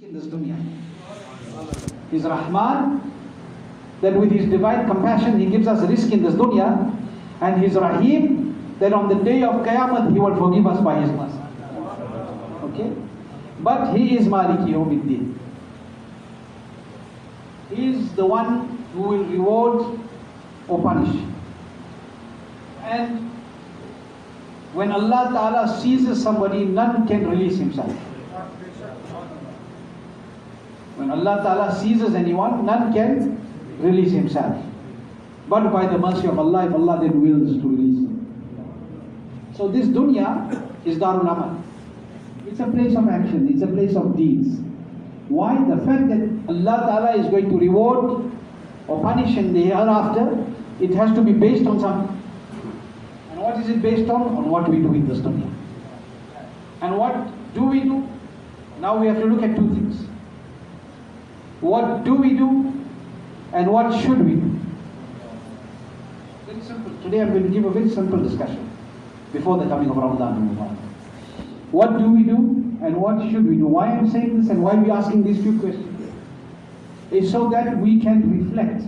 in this dunya. He's Rahman, that with His divine compassion He gives us risk in this dunya, and He's Rahim, that on the day of Qiyamah He will forgive us by His mercy. Okay? But He is Maliki Yawmiddin. He is the one who will reward or punish. And when Allah Ta'ala seizes somebody, none can release himself. When Allah Ta'ala seizes anyone, none can release himself. But by the mercy of Allah, if Allah then wills to release him. So this dunya is Darul Amal. It's a place of action, it's a place of deeds. Why? The fact that Allah Ta'ala is going to reward or punish in the hereafter, it has to be based on something. And what is it based on? On what we do in this dunya. And what do we do? Now we have to look at two things. What do we do? And what should we do? Very simple. Today I'm going to give a very simple discussion before the coming of Ramadan. What do we do and what should we do? Why I'm saying this and why we're asking these few questions is so that we can reflect.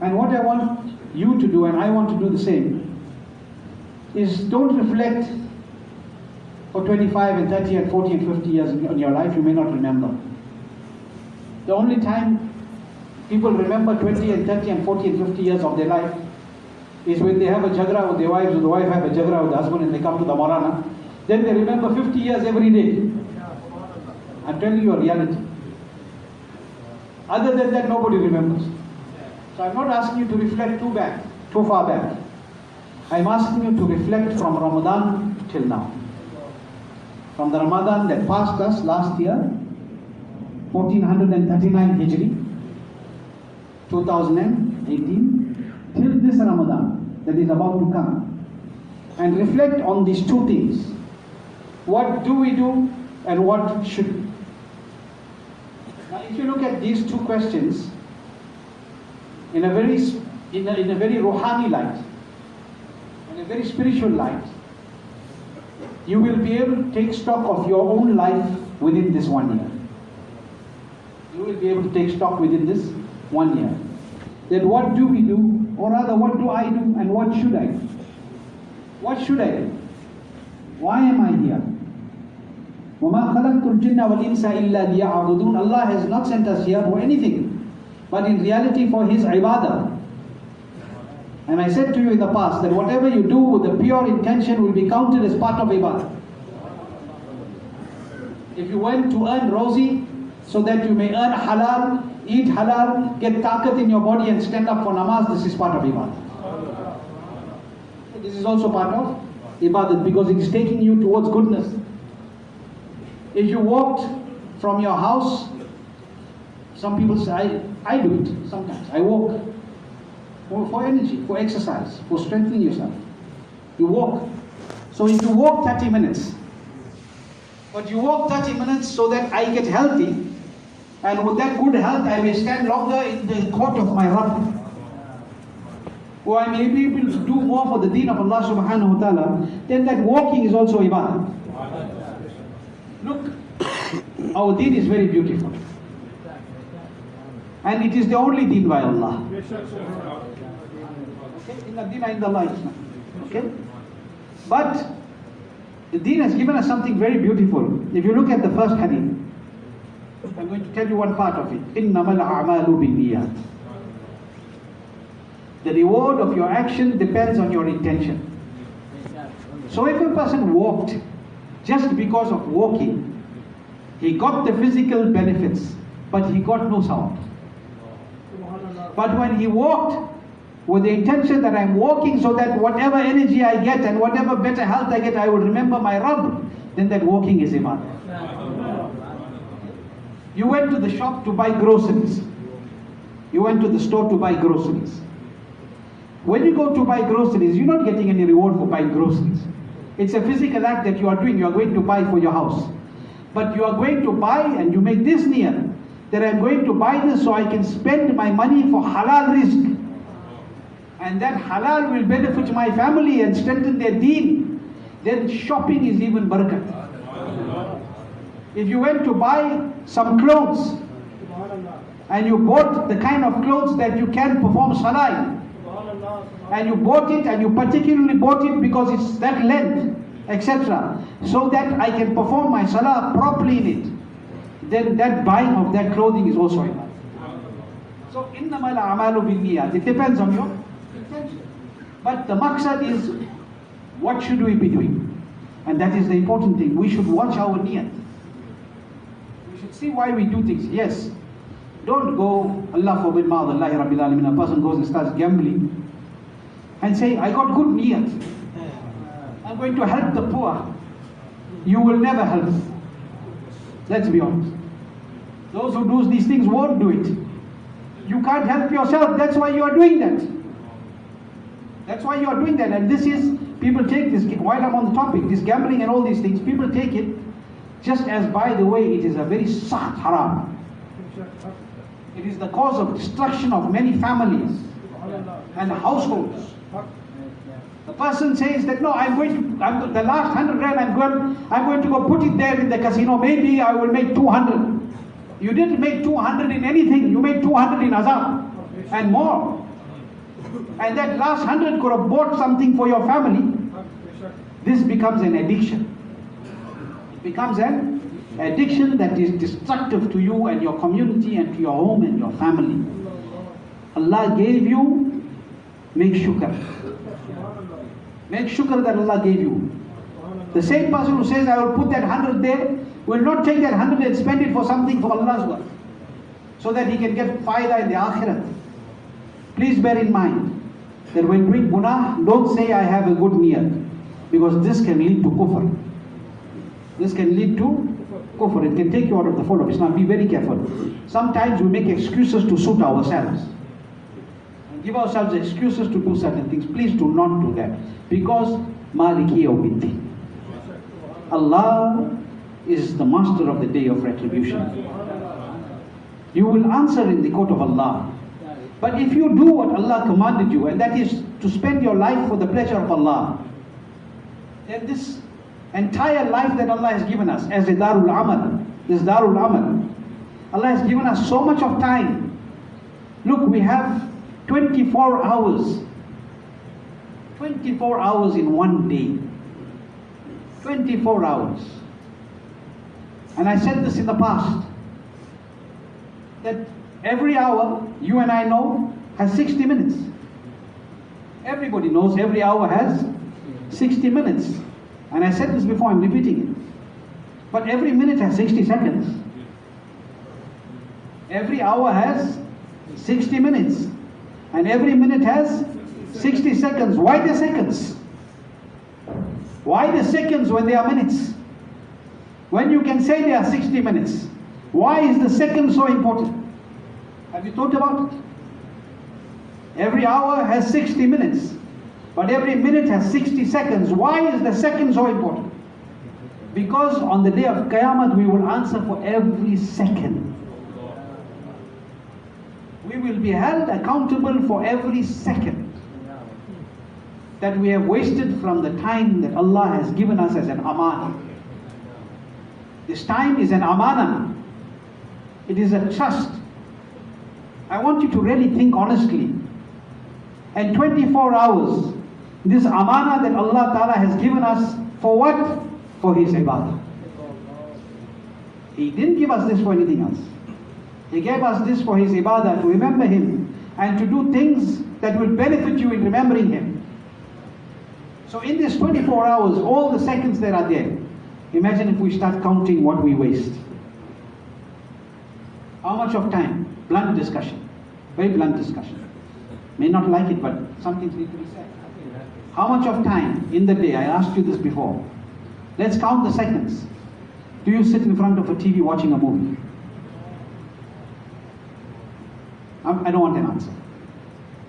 And what I want you to do, and I want to do the same, is don't reflect for 25 and 30 and 40 and 50 years in your life. You may not remember. The only time people remember 20 and 30 and 40 and 50 years of their life is when they have a jhagra with their wives, or the wife have a jhagra with the husband, and they come to the Marana. Then they remember 50 years every day. I'm telling you a reality. Other than that, nobody remembers. So I'm not asking you to reflect too far back. I'm asking you to reflect from Ramadan till now. From the Ramadan that passed us last year, 1439 Hijri, 2018, till this Ramadan that is about to come. And reflect on these two things. What do we do and what should we? Now if you look at these two questions in a very ruhani light, in a very spiritual light, you will be able to take stock of your own life within this 1 year. You will be able to take stock within this 1 year. Then what do we do, or rather what do I do and what should I do? What should I do? Why am I here? وَمَا خَلَقْتُ الْجِنَّ وَالْإِنسَ إِلَّا لِيَعْبُدُونَ. Allah has not sent us here for anything, but in reality for His ibadah. And I said to you in the past that whatever you do with a pure intention will be counted as part of ibadah. If you went to earn rozi so that you may earn halal, eat halal, get taqat in your body and stand up for namaz, this is part of ibadah. This is also part of ibadah because it is taking you towards goodness. If you walked from your house, some people say, I do it sometimes. I walk for energy, for exercise, for strengthening yourself. You walk. So if you walk 30 minutes, but you walk 30 minutes so that I get healthy, and with that good health I may stand longer in the court of my Rabb, or I may be able to do more for the deen of Allah subhanahu wa ta'ala, then that walking is also ibadah. Look, our deen is very beautiful. And it is the only deen by Allah. Okay? But the deen has given us something very beautiful. If you look at the first hadith, I'm going to tell you one part of it. إِنَّمَا الْأَعْمَالُ بِالنِّيَّاتِ. The reward of your action depends on your intention. So if a person walked just because of walking, he got the physical benefits, but he got no sound. But when he walked with the intention that I'm walking so that whatever energy I get and whatever better health I get, I will remember my Rabb, then that walking is ibadah. You went to the shop to buy groceries. You went to the store to buy groceries. When you go to buy groceries, you're not getting any reward for buying groceries. It's a physical act that you are doing. You are going to buy for your house. But you are going to buy and you make this niyat, that I'm going to buy this so I can spend my money for halal rizq. And that halal will benefit my family and strengthen their deen. Then shopping is even barakat. If you went to buy some clothes and you bought the kind of clothes that you can perform salah in, and you bought it and you particularly bought it because it's that length, etc., so that I can perform my salah properly in it, then that buying of that clothing is also enough. So, innamal a'malu binniyat. It depends on your intention. But the maqsad is, what should we be doing? And that is the important thing. We should watch our niyat. We should see why we do things. Yes, don't go, Allah forbid, ma'adallahi rabbil alamin, a person goes and starts gambling and say, I got good niyat, I'm going to help the poor. You will never help. Let's be honest. Those who do these things won't do it. You can't help yourself, that's why you are doing that. That's why you are doing that. And this is, people take this, while I'm on the topic, this gambling and all these things, people take it just as, by the way, it is a very saht haram. It is the cause of destruction of many families and households. The person says that, no, the last 100 rand I'm going to go put it there in the casino, maybe I will make 200. You didn't make 200 in anything, you made 200 in azab and more. And that last 100 could have bought something for your family. This becomes an addiction. It becomes an addiction that is destructive to you and your community and to your home and your family. Allah gave you, make shukr. Make shukr that Allah gave you. The same person who says, I will put that 100 there, will not take that 100 and spend it for something for Allah's work, so that he can get fayda in the akhirat. Please bear in mind that when doing gунah, don't say I have a good niyat, because this can lead to kufr. This can lead to kufr. It can take you out of the fold of Islam. Be very careful. Sometimes we make excuses to suit ourselves. Give ourselves excuses to do certain things. Please do not do that. Because Maliki Yawmiddin. Allah is the master of the day of retribution. You will answer in the court of Allah. But if you do what Allah commanded you, and that is to spend your life for the pleasure of Allah, then this entire life that Allah has given us as a Darul Amal, this Darul Amal, Allah has given us so much of time. Look, we have 24 hours. 24 hours in one day. 24 hours. And I said this in the past, that every hour, you and I know, has 60 minutes. Everybody knows every hour has 60 minutes. And I said this before, I'm repeating it. But every minute has 60 seconds. Every hour has 60 minutes. And every minute has 60 seconds. Why the seconds? Why the seconds when they are minutes? When you can say they are 60 minutes. Why is the second so important? Have you thought about it? Every hour has 60 minutes. But every minute has 60 seconds. Why is the second so important? Because on the day of Qiyamah we will answer for every second. We will be held accountable for every second that we have wasted from the time that Allah has given us as an amana. This time is an amana. It is a trust. I want you to really think honestly. And 24 hours, this amana that Allah Ta'ala has given us, for what? For His ibadah. He didn't give us this for anything else. He gave us this for His ibadah, to remember Him and to do things that will benefit you in remembering Him. So in this 24 hours, all the seconds that are there, imagine if we start counting what we waste. How much of time? Blunt discussion. Very blunt discussion. May not like it, but some things need to be said. How much of time in the day? I asked you this before. Let's count the seconds. Do you sit in front of a TV watching a movie? I don't want an answer.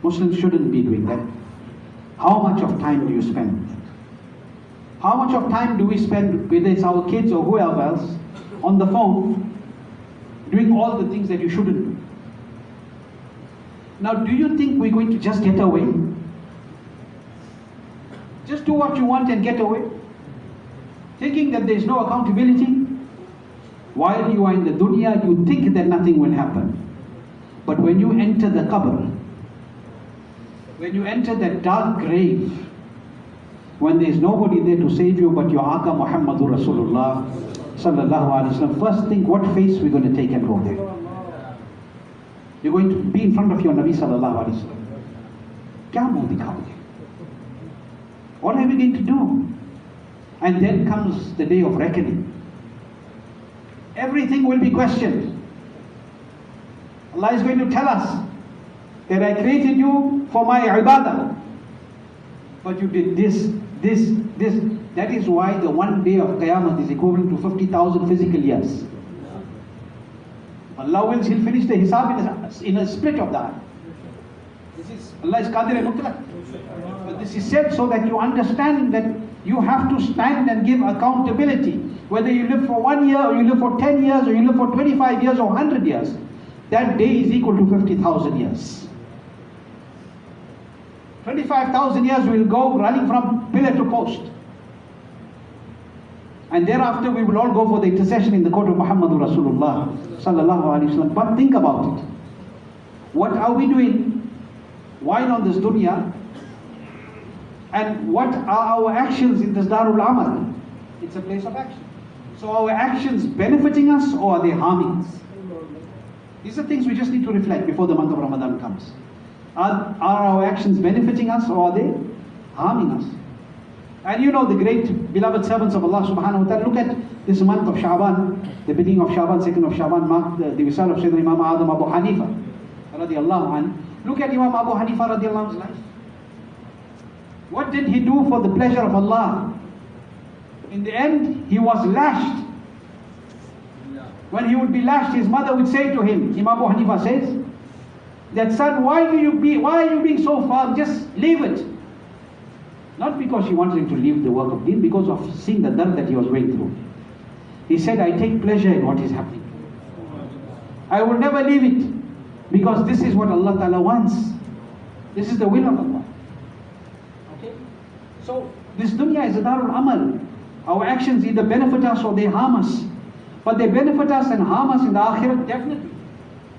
Muslims shouldn't be doing that. How much of time do you spend? How much of time do we spend, whether it's our kids or whoever else, on the phone, doing all the things that you shouldn't do? Now, do you think we're going to just get away? Just do what you want and get away? Thinking that there's no accountability? While you are in the dunya, you think that nothing will happen. But when you enter the qabr, when you enter that dark grave, when there is nobody there to save you but your Aka Muhammadur Rasulullah sallallahu alaihi wasallam, first think what face we're going to take and go there. You're going to be in front of your Nabi sallallahu alaihi wasallam. Kya muh dikhaoge? What are we going to do? And then comes the day of reckoning. Everything will be questioned. Allah is going to tell us that I created you for my ibadah, but you did this. That is why the one day of Qiyamah is equivalent to 50,000 physical years. Allah wills, He'll finish the hisab in a split of the eye. Allah is Qadir al-Mutlaq. But this is said so that you understand that you have to stand and give accountability. Whether you live for 1 year, or you live for 10 years, or you live for 25 years, or 100 years, that day is equal to 50,000 years. 25,000 years we will go running from pillar to post. And thereafter we will all go for the intercession in the court of Muhammadur Rasulullah sallallahu alaihi wasallam. But think about it. What are we doing while on this dunya? And what are our actions in this Darul Amal? It's a place of action. So our actions benefiting us or are they harming us? These are things we just need to reflect before the month of Ramadan comes. Are our actions benefiting us or are they harming us? And you know the great beloved servants of Allah subhanahu wa ta'ala, look at this month of Sha'ban, the beginning of Sha'ban, 2nd of Sha'ban, marked the Wisal of Sayyidina Imam Adam Abu Hanifa radiallahu anhu. Look at Imam Abu Hanifa radiallahu anhu's life. What did he do for the pleasure of Allah? In the end, he was lashed. When he would be lashed, his mother would say to him, Imam Abu Hanifa says, that son, why are you being so firm? Just leave it. Not because she wanted him to leave the work of deen, because of seeing the dard that he was going through. He said, I take pleasure in what is happening. I will never leave it, because this is what Allah Ta'ala wants. This is the will of Allah. Okay? So, this dunya is a Darul Amal. Our actions either benefit us or they harm us. But they benefit us and harm us in the Akhirat, definitely.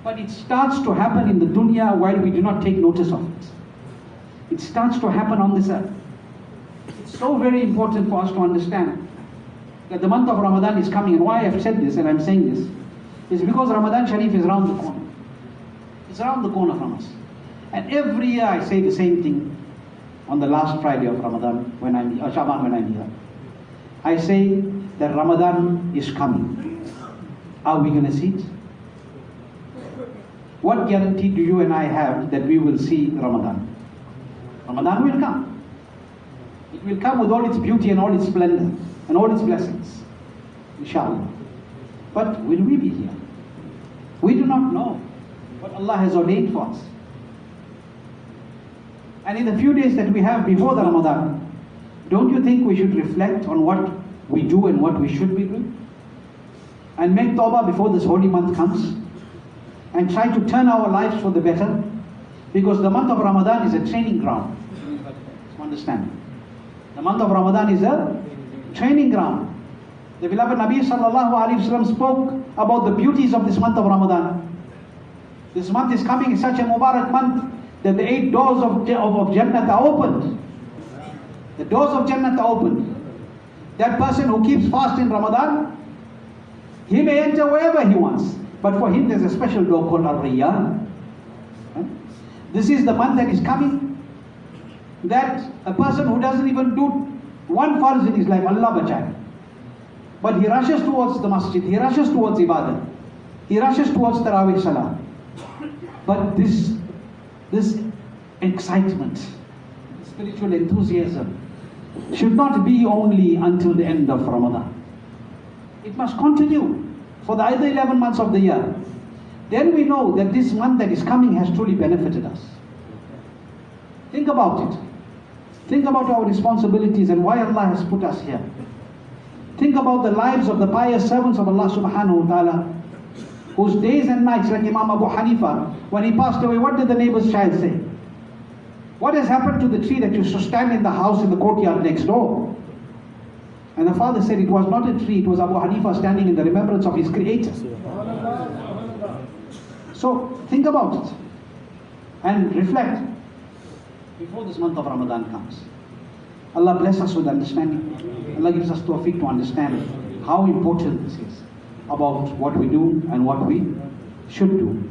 But it starts to happen in the dunya while we do not take notice of it. It starts to happen on this earth. It's so very important for us to understand that the month of Ramadan is coming. And why I have said this and I'm saying this is because Ramadan Sharif is around the corner. It's around the corner from us. And every year I say the same thing on the last Friday of Ramadan, Shaban when I'm here. I say that Ramadan is coming. Are we going to see it? What guarantee do you and I have that we will see Ramadan? Ramadan will come. It will come with all its beauty and all its splendor and all its blessings. Inshallah. But will we be here? We do not know what Allah has ordained for us. And in the few days that we have before the Ramadan, don't you think we should reflect on what we do and what we should be doing? And make tawbah before this holy month comes? And try to turn our lives for the better? Because the month of Ramadan is a training ground. Understand? The month of Ramadan is a training ground. The beloved Nabi sallallahu alaihi wasallam spoke about the beauties of this month of Ramadan. This month is coming in such a Mubarak month that the 8 doors of Jannat are opened. The doors of Jannat are opened. That person who keeps fast in Ramadan, he may enter wherever he wants. But for him there's a special door called Al-Riyyan. This is the month that is coming, that a person who doesn't even do one farz in his life, Allah bachai, but he rushes towards the masjid, he rushes towards ibadah, he rushes towards Tarawih Salah. But this excitement, spiritual enthusiasm should not be only until the end of Ramadan. It must continue for the other 11 months of the year. Then we know that this month that is coming has truly benefited us. Think about it. Think about our responsibilities and why Allah has put us here. Think about the lives of the pious servants of Allah subhanahu wa ta'ala, whose days and nights, like Imam Abu Hanifa, when he passed away, what did the neighbor's child say? What has happened to the tree that used to stand in the house in the courtyard next door? And the father said it was not a tree, it was Abu Hanifa standing in the remembrance of his creator. So think about it and reflect before this month of Ramadan comes. Allah bless us with understanding. Allah gives us tawfiq to understand how important this is about what we do and what we should do.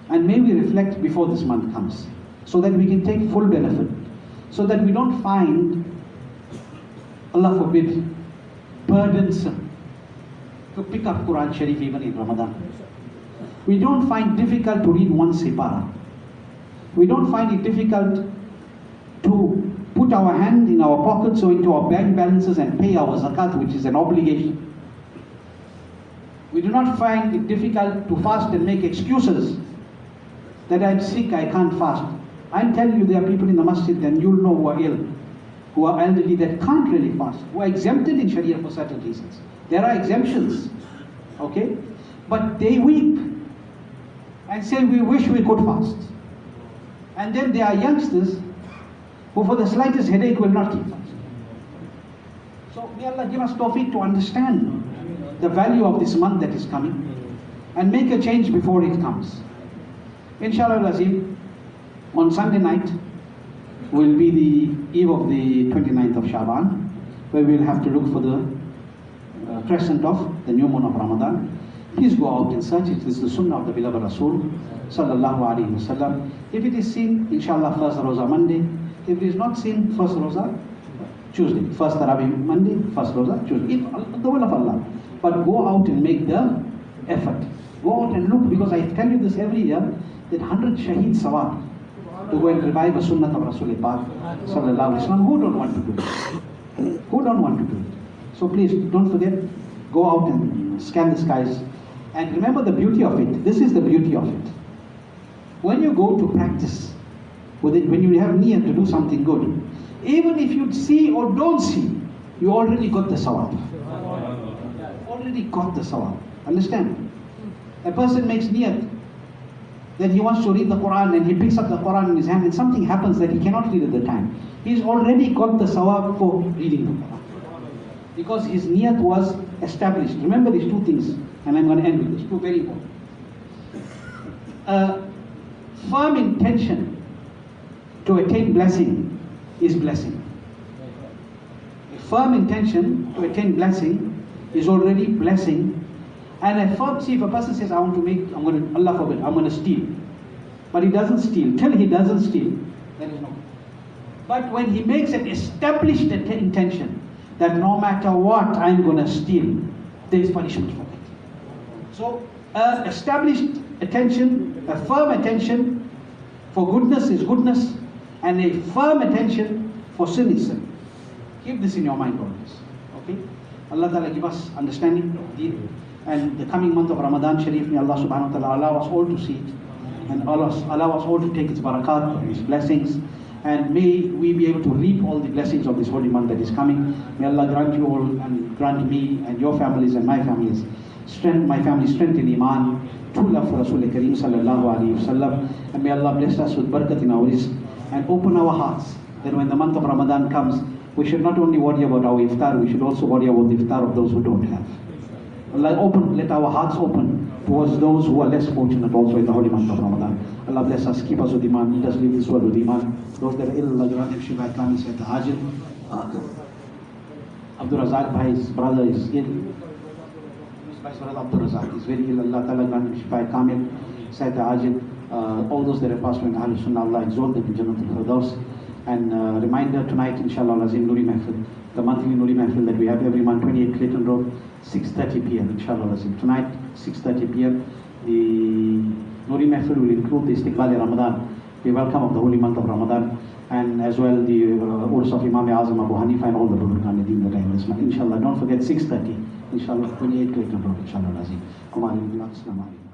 And may we reflect before this month comes so that we can take full benefit, so that we don't find, Allah forbid, burdensome to pick up Quran Sharif even in Ramadan. We don't find difficult to read one sipara. We don't find it difficult to put our hand in our pockets or into our bank balances and pay our zakat, which is an obligation. We do not find it difficult to fast and make excuses that I'm sick, I can't fast. I'm telling you, there are people in the masjid, and you'll know, who are ill, who are elderly, that can't really fast, who are exempted in Sharia for certain reasons. There are exemptions, okay? But they weep and say, we wish we could fast. And then there are youngsters who for the slightest headache will not keep fast. So may Allah give us tawfiq to understand the value of this month that is coming and make a change before it comes. Inshallah Azim, on Sunday night will be the eve of the 29th of Shaban, where we will have to look for the crescent of the new moon of Ramadan. Please go out and search it. This is the sunnah of the beloved Rasul sallallahu alaihi wasallam. If it is seen, inshallah, first Rosa Monday. If it is not seen, first Rosa Tuesday. First Tarawih Monday, first Rosa Tuesday. The will of Allah. But go out and make the effort. Go out and look, because I tell you this every year, that 100 Shaheed Sawab to go and revive a sunnah of Rasul sallallahu alaihi wasallam. Who don't want to do it? Who don't want to do it? So please don't forget, go out and scan the skies. And remember the beauty of it. This is the beauty of it. When you go to practice with it, when you have niyyah to do something good, even if you see or don't see, you already got the sawab. Already got the sawab. Understand? A person makes niyyah that he wants to read the Quran, and he picks up the Quran in his hand, and something happens that he cannot read at the time. He's already got the sawab for reading the Quran, because his niyyat was established. Remember these two things, and I'm going to end with this, two very important. A firm intention to attain blessing is blessing. A firm intention to attain blessing is already blessing. And a firm, see, if a person says, Allah forbid, I'm going to steal, but he doesn't steal, till he doesn't steal, there is no. But when he makes an established intention that no matter what, I'm going to steal, there is punishment for it. So, established attention, a firm attention for goodness is goodness, and a firm attention for sin is sin. Keep this in your mind always. Okay? Allah Ta'ala give us understanding of deen. And the coming month of Ramadan Sharif, may Allah subhanahu wa ta'ala allow us all to see it, and allow us all to take its barakat, its blessings, and may we be able to reap all the blessings of this holy month that is coming. May Allah grant you all, and grant me and your families and my families strength, my family's strength in Iman, true love for Rasul Kareem sallallahu alaihi wasallam, and may Allah bless us with barakat in our rizq and open our hearts, that when the month of Ramadan comes, we should not only worry about our iftar, we should also worry about the iftar of those who don't have. Allah let our hearts open towards those who are less fortunate also in the holy month of Ramadan. Allah bless us, keep us with Iman, let us leave this world with Iman. Those that are ill, Allah grant them shifa kamil sayyid Hajil. Abdul Razak Bhai's brother is ill. His brother Abdul Razak is very ill. Allah Ta'ala grant him shifa kamil sayyid Hajil. All those that have passed away in Ahlul Sunnah, Allah exalt them in Jannatul Firdaus. And reminder tonight, inshallah, Lazim Nuri Mahfil, the monthly Nuri Mahfil that we have every month, 28 Clayton Road, 6:30 p.m. inshallah Lazim. Tonight, 6:30 p.m. the Nuri Mahfil will include the Istiqbal Ramadan, the welcome of the holy month of Ramadan, and as well the Urs of Imam Azam Abu Hanifa and all the Burhan Nadim that I have this month. Inshallah, don't forget 6:30, inshallah, 28 Clayton Road, inshallah Lazim. Assalamu alaikum.